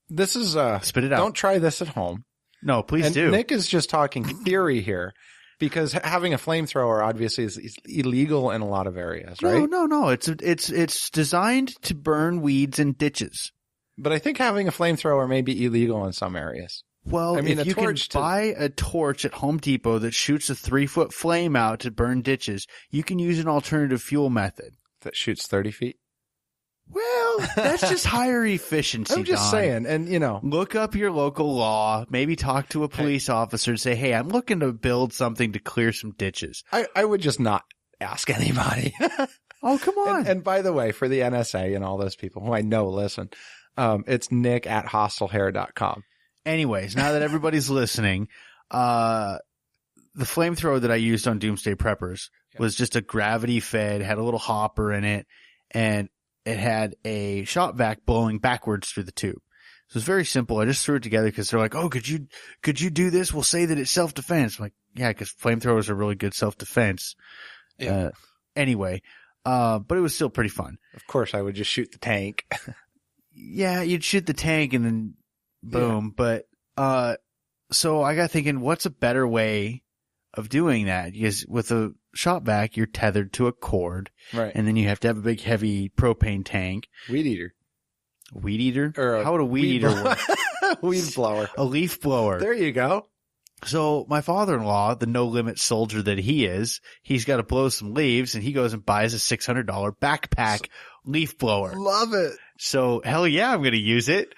this is spit it out. Don't try this at home. No, please do. Nick is just talking theory here. Because having a flamethrower obviously is illegal in a lot of areas, right? No. It's designed to burn weeds and ditches. But I think having a flamethrower may be illegal in some areas. Well, I mean, if you can buy a torch at Home Depot that shoots a 3-foot flame out to burn ditches, you can use an alternative fuel method. That shoots 30 feet? Well, that's just higher efficiency, I'm just saying, and you know. Look up your local law, maybe talk to a police officer and say, hey, I'm looking to build something to clear some ditches. I would just not ask anybody. Oh, come on. And by the way, for the NSA and all those people who I know listen, it's nick@hostlehair.com. Anyways, now that everybody's listening, the flamethrower that I used on Doomsday Preppers was just a gravity fed, had a little hopper in it, and it had a shop vac blowing backwards through the tube. So it was very simple. I just threw it together because they're like, oh, could you do this? We'll say that it's self-defense. I'm like, yeah, because flamethrowers are really good self-defense. Yeah. Anyway, but it was still pretty fun. Of course, I would just shoot the tank. Yeah, you'd shoot the tank and then boom. Yeah. But, so I got thinking, what's a better way of doing that? Because with a shop vac, you're tethered to a cord. Right. And then you have to have a big, heavy propane tank. Weed eater? Or how would a weed eater work? Weed blower. A leaf blower. There you go. So my father-in-law, the no-limit soldier that he is, he's got to blow some leaves, and he goes and buys a $600 backpack leaf blower. Love it. So, hell yeah, I'm going to use it.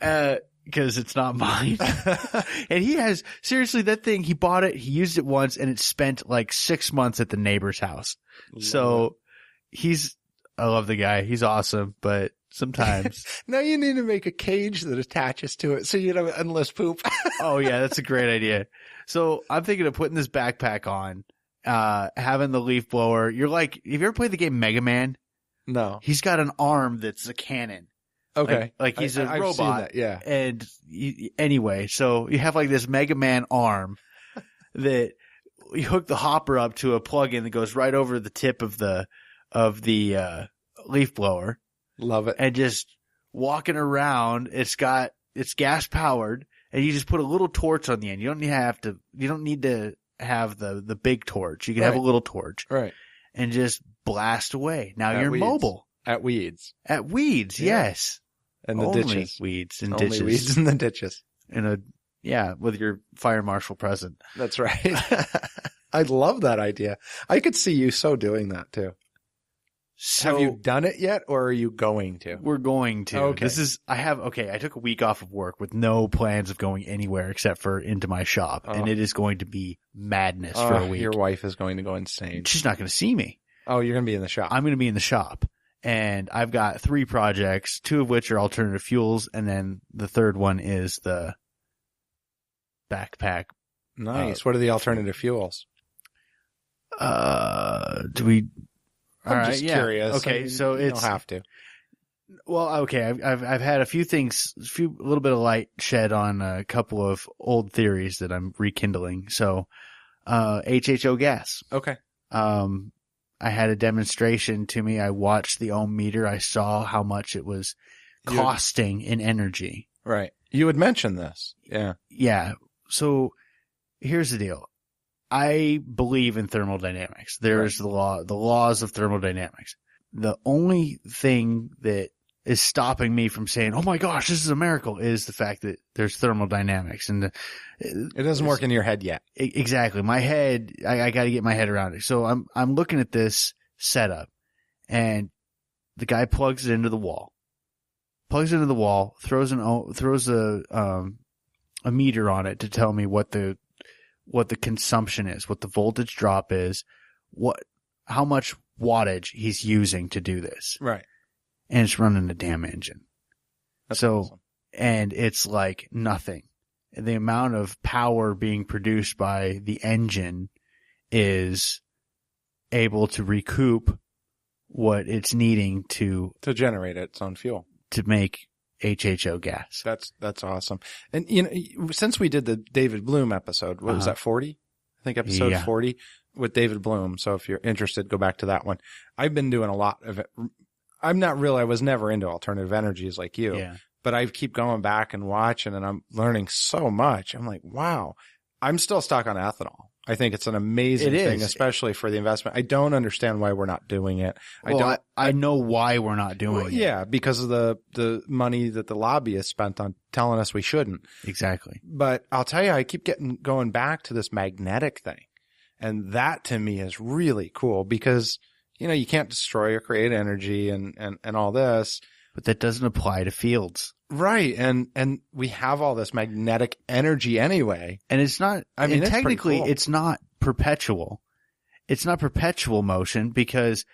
Because it's not mine. And he has, seriously, that thing, he bought it, he used it once, and it spent like 6 months at the neighbor's house. So I love the guy. He's awesome, but sometimes. Now you need to make a cage that attaches to it so you don't have endless poop. Oh yeah, that's a great idea. So I'm thinking of putting this backpack on, having the leaf blower. You're like, have you ever played the game Mega Man? No. He's got an arm that's a cannon. Okay. Like he's a I've robot. seen that, yeah. And anyway, so you have like this Mega Man arm that you hook the hopper up to a plug-in that goes right over the tip of the leaf blower. Love it. And just walking around, it's gas powered, and you just put a little torch on the end. You don't need to have the big torch. You can have a little torch. Right. And just blast away. Now you're weeds. Mobile. At weeds. At weeds, yes. And the Only ditches. Weeds and Only ditches. weeds in the ditches. With your fire marshal present. That's right. I love that idea. I could see you doing that too. So, have you done it yet, or are you going to? We're going to. Okay. I took a week off of work with no plans of going anywhere except for into my shop. And it is going to be madness for a week. Your wife is going to go insane. She's not going to see me. Oh, you're going to be in the shop. I'm going to be in the shop. And I've got 3 projects, 2 of which are alternative fuels, and then the third one is the backpack. Nice. What are the alternative fuels? Do we? I'm just curious. Okay, I mean, so you it's don't have to. well, okay. I've had a few things, a little bit of light shed on a couple of old theories that I'm rekindling. So, HHO gas. Okay. I had a demonstration to me. I watched the ohm meter. I saw how much it was costing in energy. Right. You had mentioned this. Yeah. Yeah. So here's the deal. I believe in thermodynamics. There's the laws of thermodynamics. The only thing that is stopping me from saying, "Oh my gosh, this is a miracle," is the fact that there's thermodynamics, and it doesn't work in your head yet. Exactly, my head. I got to get my head around it. So I'm looking at this setup, and the guy plugs it into the wall. Throws a meter on it to tell me what the consumption is, what the voltage drop is, how much wattage he's using to do this. Right. And it's running a damn engine. That's awesome. And it's like nothing. The amount of power being produced by the engine is able to recoup what it's needing to generate its own fuel, to make HHO gas. That's awesome. And you know, since we did the David Bloom episode, what was that, 40? I think episode 40 with David Bloom. So if you're interested, go back to that one. I've been doing a lot of it. I was never into alternative energies like you, but I keep going back and watching, and I'm learning so much. I'm like, wow, I'm still stuck on ethanol. I think it's an amazing thing, especially for the investment. I don't understand why we're not doing it. I know why we're not doing it. Yeah, because of the money that the lobbyists spent on telling us we shouldn't. Exactly. But I'll tell you, I keep going back to this magnetic thing. And that to me is really cool because, you know, you can't destroy or create energy and all this. But that doesn't apply to fields. Right. And we have all this magnetic energy anyway. And it's not, I mean, technically cool. It's not perpetual. It's not perpetual motion because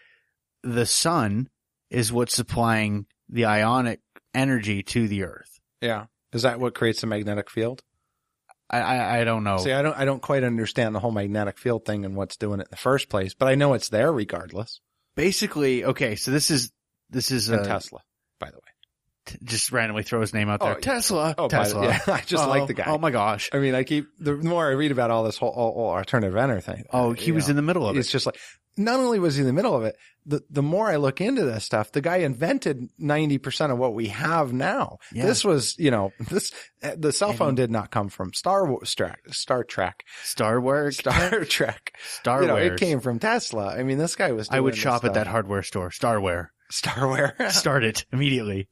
the sun is what's supplying the ionic energy to the earth. Yeah. Is that what creates the magnetic field? I don't know. See, I don't quite understand the whole magnetic field thing and what's doing it in the first place, but I know it's there regardless. Basically, okay, so this is and Tesla, by the way. Just randomly throw his name out there. Tesla. Oh, Tesla. Yeah, I just like the guy. Oh my gosh. I mean, the more I read about all this whole alternative energy thing. Oh, he was in the middle of it. It's just like, not only was he in the middle of it, the more I look into this stuff, the guy invented 90% of what we have now. Yeah. This was, you know, the cell phone did not come from Star Trek. Star Trek. You know, it came from Tesla. I mean, this guy was doing I would shop at that hardware store. Starware. Start it immediately.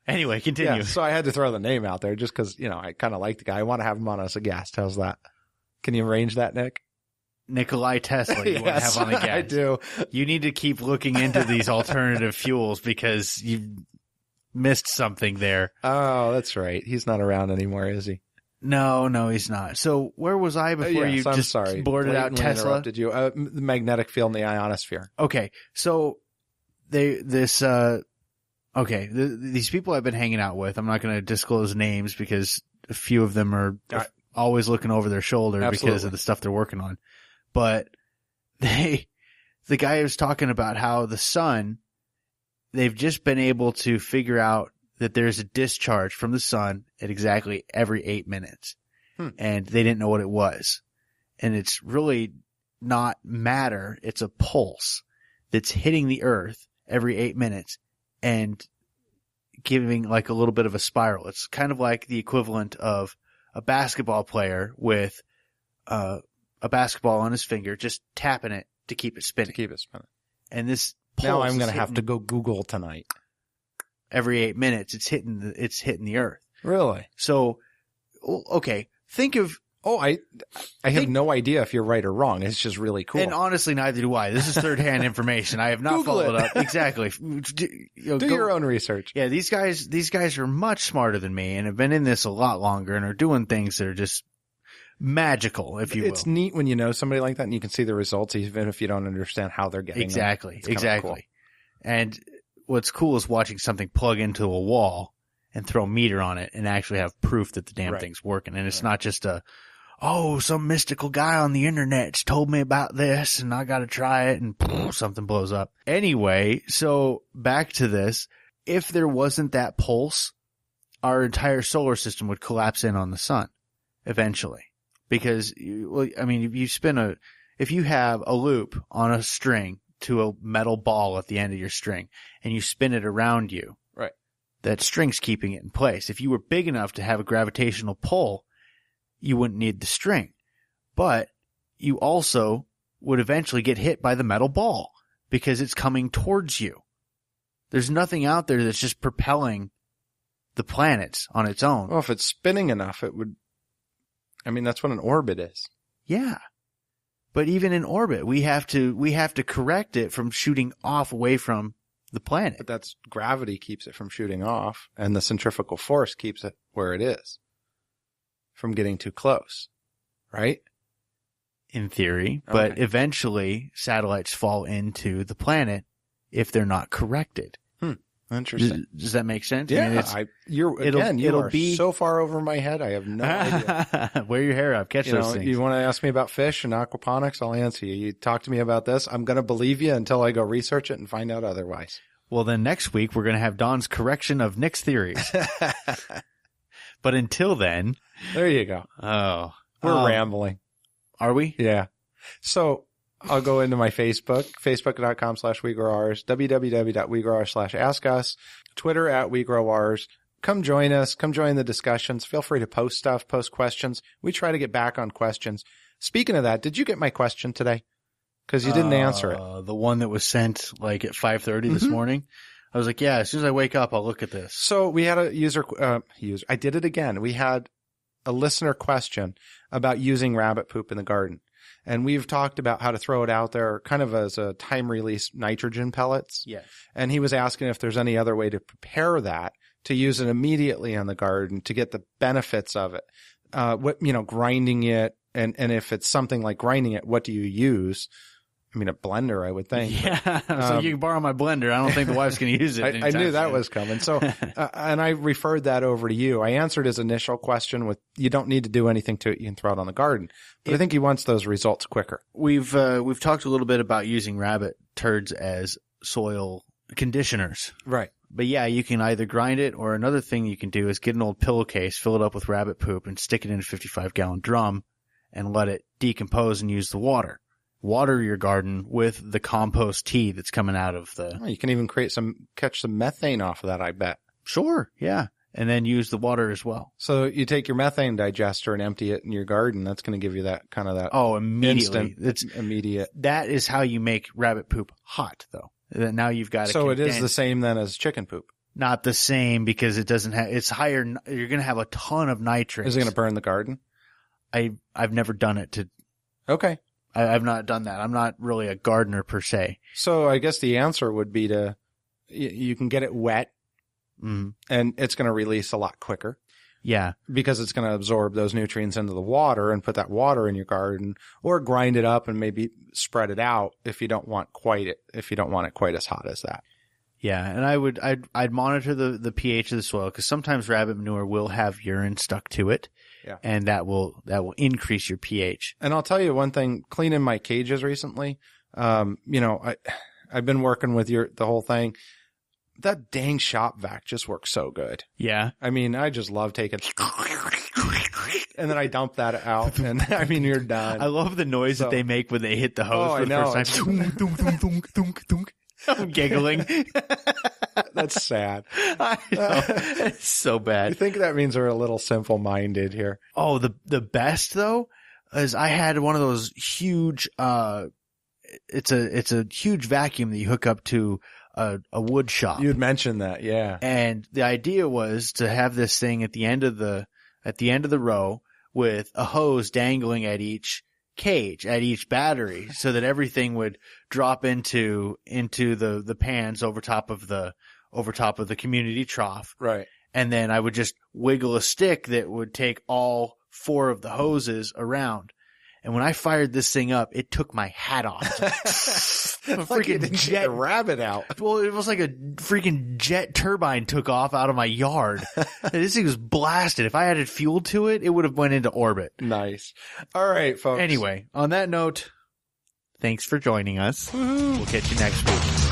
Anyway, continue. Yeah, so I had to throw the name out there just because, you know, I kind of like the guy. I want to have him on as a guest. How's that? Can you arrange that, Nick? Nikolai Tesla, you want to have on the guest. I do. You need to keep looking into these alternative fuels because you've missed something there. Oh, that's right. He's not around anymore, is he? No, he's not. So where was I before you just blurted out Tesla? Interrupted you. The magnetic field in the ionosphere. Okay, so these people I've been hanging out with, I'm not going to disclose names because a few of them are always looking over their shoulder because of the stuff they're working on. But the guy was talking about how the sun, they've just been able to figure out that there's a discharge from the sun at exactly every 8 minutes. And they didn't know what it was. And it's really not matter. It's a pulse that's hitting the earth every 8 minutes and giving like a little bit of a spiral. It's kind of like the equivalent of a basketball player with, a basketball on his finger, just tapping it to keep it spinning. And this pulse now I'm going to have to go Google tonight. Every 8 minutes, it's hitting the earth. Really? So, okay, think of. Oh, I have no idea if you're right or wrong. It's just really cool. And honestly, neither do I. This is third-hand information. I have not followed up. Exactly. Do your own research. Yeah, these guys are much smarter than me and have been in this a lot longer and are doing things that are just magical, if you will. It's neat when you know somebody like that and you can see the results even if you don't understand how they're getting them. Exactly. Cool. And what's cool is watching something plug into a wall and throw a meter on it and actually have proof that the damn thing's working. And it's not just some mystical guy on the internet's told me about this and I got to try it and something blows up. Anyway, so back to this. If there wasn't that pulse, our entire solar system would collapse in on the sun eventually. Because, if you have a loop on a string to a metal ball at the end of your string and you spin it around you, right, that string's keeping it in place. If you were big enough to have a gravitational pull, you wouldn't need the string. But you also would eventually get hit by the metal ball because it's coming towards you. There's nothing out there that's just propelling the planets on its own. Well, if it's spinning enough, it would. I mean, that's what an orbit is. Yeah. But even in orbit, we have to correct it from shooting off away from the planet. But that's gravity keeps it from shooting off, and the centrifugal force keeps it where it is from getting too close, right? In theory. But eventually, satellites fall into the planet if they're not corrected. Interesting. Does that make sense? Yeah. You are so far over my head, I have no idea. Wear your hair up. Catch those things. You want to ask me about fish and aquaponics? I'll answer you. You talk to me about this, I'm going to believe you until I go research it and find out otherwise. Well, then next week, we're going to have Don's correction of Nick's theories. But until then. There you go. Oh. We're rambling. Are we? Yeah. So I'll go into my Facebook, facebook.com/WeGrowOurs, www.WeGrowOurs/AskUs, Twitter @WeGrowOurs. Come join us. Come join the discussions. Feel free to post stuff, post questions. We try to get back on questions. Speaking of that, did you get my question today? Because you didn't answer it. The one that was sent like at 5:30 this morning. I was like, yeah, as soon as I wake up, I'll look at this. So we had a user, I did it again. We had a listener question about using rabbit poop in the garden. And we've talked about how to throw it out there kind of as a time release nitrogen pellets. Yes. And he was asking if there's any other way to prepare that to use it immediately on the garden to get the benefits of it. Grinding it. And if it's something like grinding it, what do you use? I mean, a blender, I would think. Yeah. So you can borrow my blender. I don't think the wife's going to use it. I knew that was coming. So, and I referred that over to you. I answered his initial question with, you don't need to do anything to it. You can throw it on the garden. But I think he wants those results quicker. We've talked a little bit about using rabbit turds as soil conditioners. Right. But yeah, you can either grind it, or another thing you can do is get an old pillowcase, fill it up with rabbit poop, and stick it in a 55-gallon drum and let it decompose and use the water. Water your garden with the compost tea that's coming out of the... You can even catch some methane off of that, I bet. Sure, yeah. And then use the water as well. So you take your methane digester and empty it in your garden. That's going to give you that kind of that... Oh, immediately. It's immediate. That is how you make rabbit poop hot, though. Now you've got to So it is the same then as chicken poop? Not the same, because it doesn't have... It's higher... You're going to have a ton of nitrates. Is it going to burn the garden? I've never done it to... Okay. I've not done that. I'm not really a gardener per se. So I guess the answer would be you can get it wet, and it's going to release a lot quicker. Yeah. Because it's going to absorb those nutrients into the water and put that water in your garden, or grind it up and maybe spread it out if you don't want it quite as hot as that. Yeah. And I'd monitor the pH of the soil, because sometimes rabbit manure will have urine stuck to it. Yeah. And that will increase your pH. And I'll tell you one thing, cleaning my cages recently, I've been working with the whole thing. That dang shop vac just works so good. Yeah. I mean, I just love taking and then I dump that out, and I mean, you're done. I love the noise that they make when they hit the hose for the first time. I'm giggling. That's sad. I know. It's so bad. I think that means we're a little simple-minded here. Oh, the best though is I had one of those huge. It's a huge vacuum that you hook up to a wood shop. You'd mentioned that, yeah. And the idea was to have this thing at the end of the row with a hose dangling at each cage, at each battery, so that everything would drop into the pans over top of the community trough. Right. And then I would just wiggle a stick that would take all 4 of the hoses around. And when I fired this thing up, it took my hat off. A freaking jet rabbit out. Well, it was like a freaking jet turbine took off out of my yard. This thing was blasted. If I added fuel to it, it would have went into orbit. Nice. All right, folks. Anyway, on that note, thanks for joining us. Woohoo. We'll catch you next week.